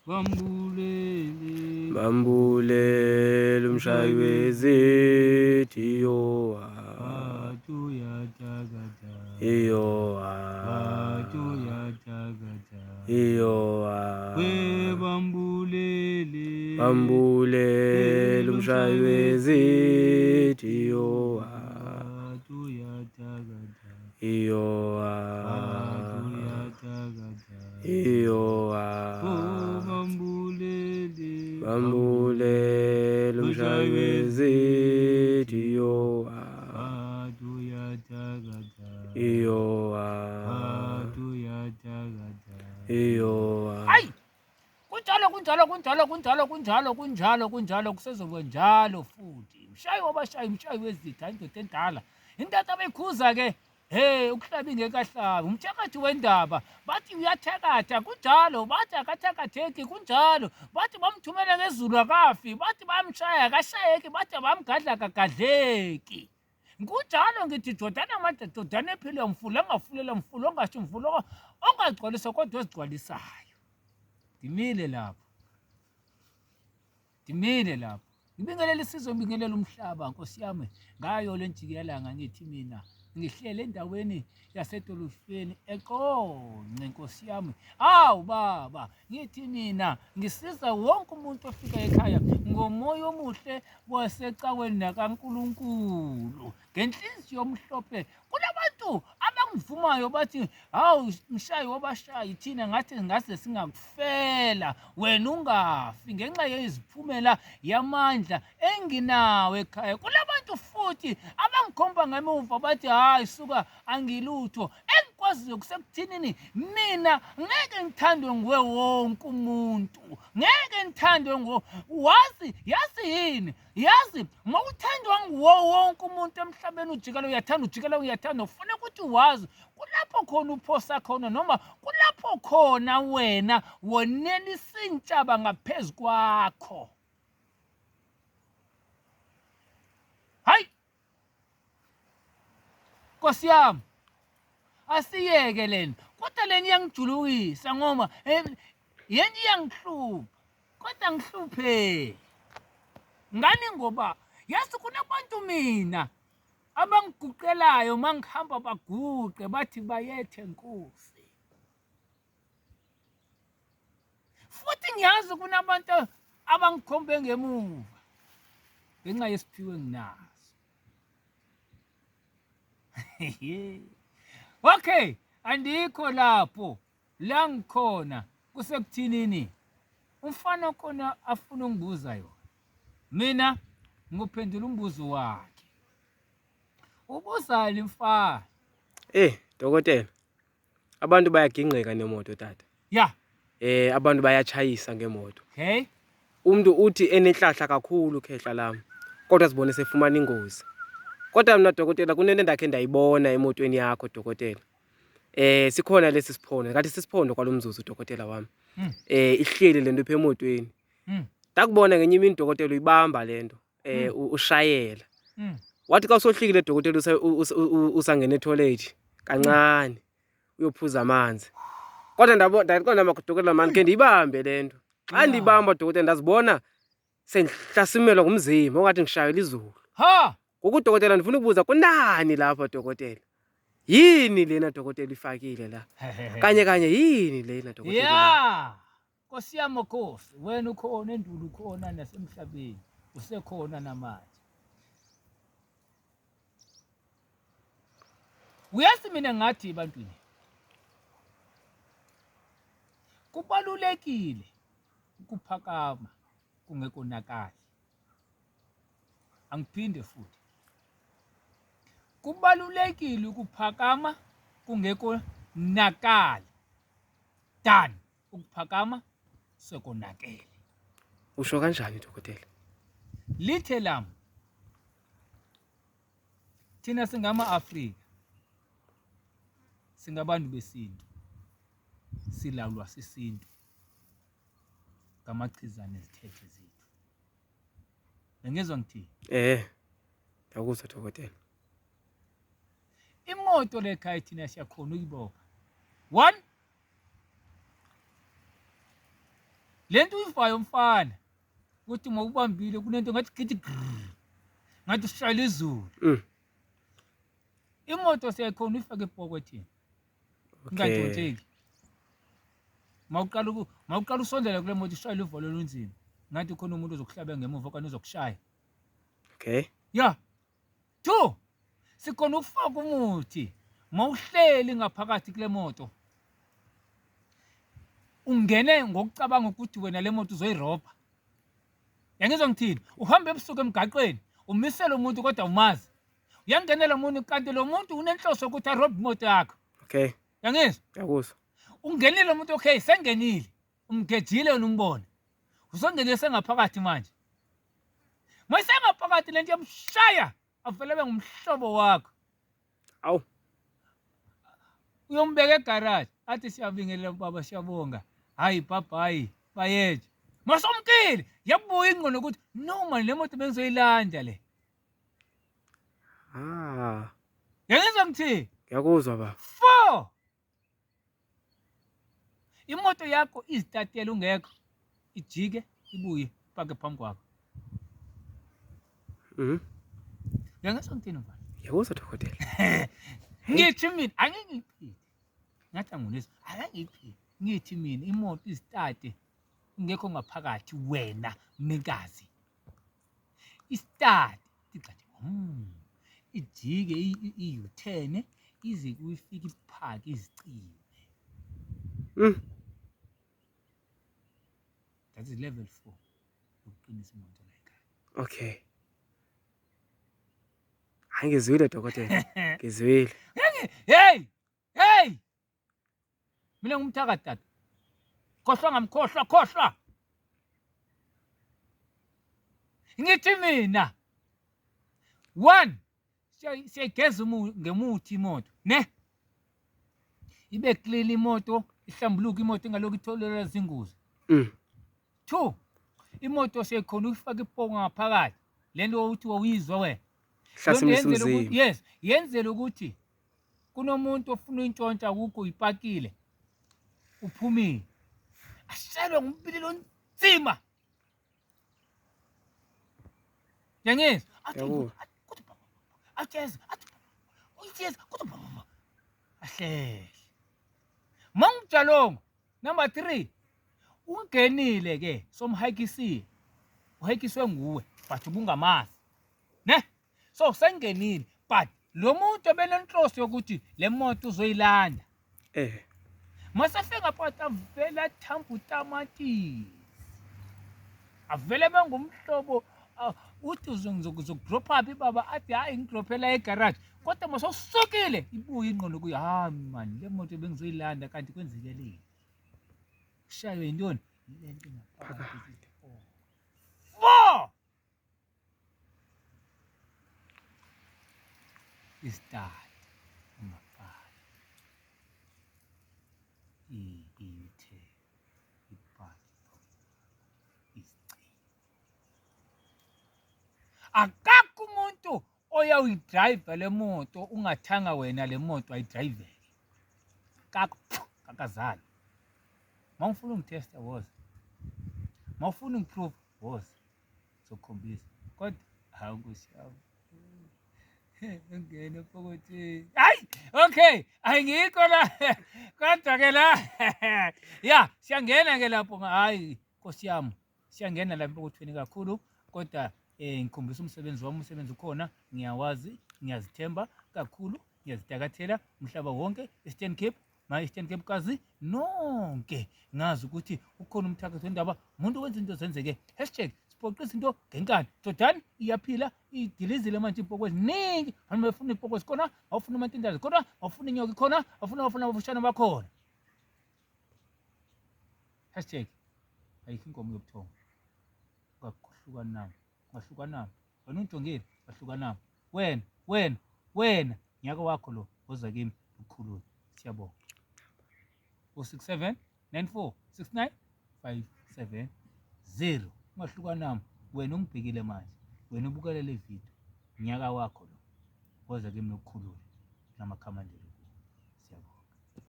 Bambulele Mshayiwezitha Bambulele Mshayiwezitha Bambulele Mshayiwezitha Hayi kunjalo kusezoba njalo futhi. Mshayi wabashayi Mshayiwezitha indoda endala. Intata bayikhuza ke ukuhlaba ingekahlabi. Umthakathi wendaba bathi uyathakatha kunjalo, bathi akathakatheki kunjalo, bathi bamthumela ngezulu akafi, bathi bamshaya akashayeki, bathi bamgadla akagadleki. Kunjalo ngithi dodana madodana ephile umfula engafulela umfula ongasho umfula ongagcwalisa kodwa ezigcwalisayo. Dimile lapho. Ngibingelela isizwe, ngibingelela umhlaba Nkosi yami ngayo le njikelanga ngithi mina ngihlele endaweni yasedolofeni eqonce Nkosi yami. Awu baba ngithi mina ngisiza wonke umuntu ofika ekhaya ngomoya omuhle wasecaweni nakaNkulunkulu ngenhliziyo omhlophe. Kunabantu abangivumayo bathi hawu Mshayi wabashayi thina ngathi ngase singakufela wena ungafi ngenxa yeziphumela yamandla enginawe ekhaya. Kunabantu futhi abangikhomba ngemuva bathi hayi suka angilutho. Engikwaziyo kusekuthinini mina ngeke ngithandwe nguwe wonke umuntu, ngeke ngithandwe yazi yini, yazi mawuthandwa nguwe wonke umuntu emhlabeni ujikela uyathanda ufuna ukuthi wazi kulapho khona uphosa khona noma kulapho khona wena wonelisa intshaba ngaphezu kwakho. Hayi Nkosi yami asiyeke lena kodwa leni iyangijulukisa ngoba yena iyangihlupha kodwa ngihluphe ngani ngoba yazi kunabantu mina abangiguqelayo mangihamba baguqe bathi bayethe Nkosi. Futhi ngiyazi kunabantu abangikhombe ngemuva ngenxa yesiphiwo enginaso. Okay, andikho lapho la ngikhona kusekuthinini umfana khona afuna ungibuza yona, mina ngiphendula umbuzo wakhe. Ubuzali mfana? Dokotela, abantu bayagingqeka nemoto tata. Ya. Abantu bayachayisa ngemoto. Okay. Umuntu uthi enenhlahla kakhulu khehla lami kodwa sibone sefumana ingozi. Kodwa mina dokotela kunento endakhe ndayibona emotweni yakho dokotela. Sikhona lesi siphondo, ngathi sisiphondo kwalomzuzu dokotela wami. Ihleli lento phe emotweni. Ndakubona ngenye imini dokotela uyibamba lento, ushayela. Wathi ka usohlikile dokotela usangena etoilet kancane uyophuza amanzi. Kodwa ndaqonda dokotela manje ke ndiyibambe lento. Xa ndibamba dokotela ndazibona sengihlasimela ngumzimba ongathi ngishayela izulu. Ha! Ngoku dokotela ndifuna ukubuza kunani lapha dokotela? Yini lena dokotela ifakile la? Kanye yini lena dokotela? Ya! Nkosi yami Nkosi, wena ukhona endulo ukhona nasemhlabeni. Usekhona namanje. Uyazi mina ngathi ebantwini kubalulekile ukuphakama kungekonakali. Angiphinde futhi. Kubalulekile ukuphakama kungekonakali. Dan ukuphakama sekonakele. Usho kanjani dokotela? Lithe lami thina singama-Afrika singabantu besintu, silawulwa sisintu ngamachiza nezithethe zethu. Bengizwa ngithini? Ngiyakuzwa dokotela. Imoto lekhaya thina siyakhona ukuyibopha. 1, lento uyivayo mfana ukuthi mawubambile kunento ngathi githi ngathi sishayela izulu imoto seyakhona uyifake epokwethini ingadontheki mawuqala usondela kule moto ishayela uvalo olunzima ngathi khona umuntu ozokuhlaba ngemuva okanye uzokushaya. Okay. Ya 2 sikhona ukufaka umuthi mawuhleli ngaphakathi kule moto ungene ngokucabanga ukuthi wena le moto uzoyirobha. Yangizwa ngithini uhambe ebusuku emgaqweni umisela umuntu kodwa umazi uyangenela umuntu kanti lo muntu unenhloso ukuthi arobhe imoto yakho. Okay. Yangizwa? Yakuzwa. Ungenile umuntu okay sengenile umgejile wena umbone uzongenile sengaphakathi manje mayisengaphakathi lento yamshaya avele bengumhlobo wakho. Awu. Uyombeka egarage athi siyabingelela baba siyabonga hayi baba hayi bayeje masomkile yabuya ingqondo ukuthi noma le moto bengizoyilanda le. Yangizwa ngithini? Ngiyakuzwa baba. 4 imoto yakho izitatela ungekho ijike ibuye pake phambi kwakho. Yangizwa ngithini mfana? Yakuzwa dokotela. Ngithi mina angiyiphili ngathi angunesi akangiyiphili ngithi mina imoto izitate ungekho ngaphakathi wena mnikazi istate icathi ijike i-U10 ize kuyifika iphaki izicime. That is level 4 yokuqinisa imoto la ekhaya. Okay. Ngizwile dokotela. Ngizwile. Hey mina ngumthaka tata khohlwa ngamkhohlwa ngithi mina 1 siyageza ngemuthi imoto ne ibe clean imoto ihlambuluka imoto ingalokho itholela izingozi. 2 imoto sekhona ukufaka ipongo ngaphakathi lento uthi uyizwa wena yes yenzela ukuthi kunomuntu ofuna intshontsha ukho ipakile uphumile ashelwe ngumpililo onzima. Yangizwa athi ahlele mangjalongo number 3 ungenile ke somhayikisi uhayikiswe nguwe but ubungamazi ne so sengenile but lo muntu benenhloso yokuthi le moto uzoyilanda masafika phakathi avela thamba utamati avele bengumhlobo uthi uzokudropha phi baba athi hayi ngidrophela egarage kodwa masosukile ibuye ingqondo kuyi man le moto bengizoyilanda kanti kwenzekeleni ushaywe yintoni lento ngaphakathi. 4 istart ungafani ithe ipaki isicini akakho umuntu oyawudrive le moto ungathanga wena le moto ayidriveke kakazali mawufuna ungitesta woza mawufuna ungiprove woza sokhombisa kodwa hayi nkosiyami ngene phakathi hayi okay ayingikho la kodwa ke la ya siyangena ke lapho hayi nkosiyami siyangena la empokothweni kakhulu kodwa ngikhombisa umsebenzi wami umsebenzi ukhona ngiyawazi ngiyazithemba kakhulu ngiyazidakathela umhlaba wonke Eastern Cape ma Eastern Cape kazi nonke ngazi ukuthi ukhona umthakathi wendaba umuntu wenza into zenzeke #sipoqa izinto ngenkani Jordan iyaphila idilizile manje impoko eziningi abantu befuna impoko ezikhona awufuna amantindazi khona awufuna inyoka khona awufuna abafushane bakhona #ayikho inkomo yobuthongo ngahlukanami wena ujongile ngahlukanami wena nyaka wakho lo oza kimi ukukhulula siyabonga 067 94 69 570 ungahlukanami wena ungibhekile manje wena ubukele le video nyaka wakho lo oza kimi ukukhulula namakhamandela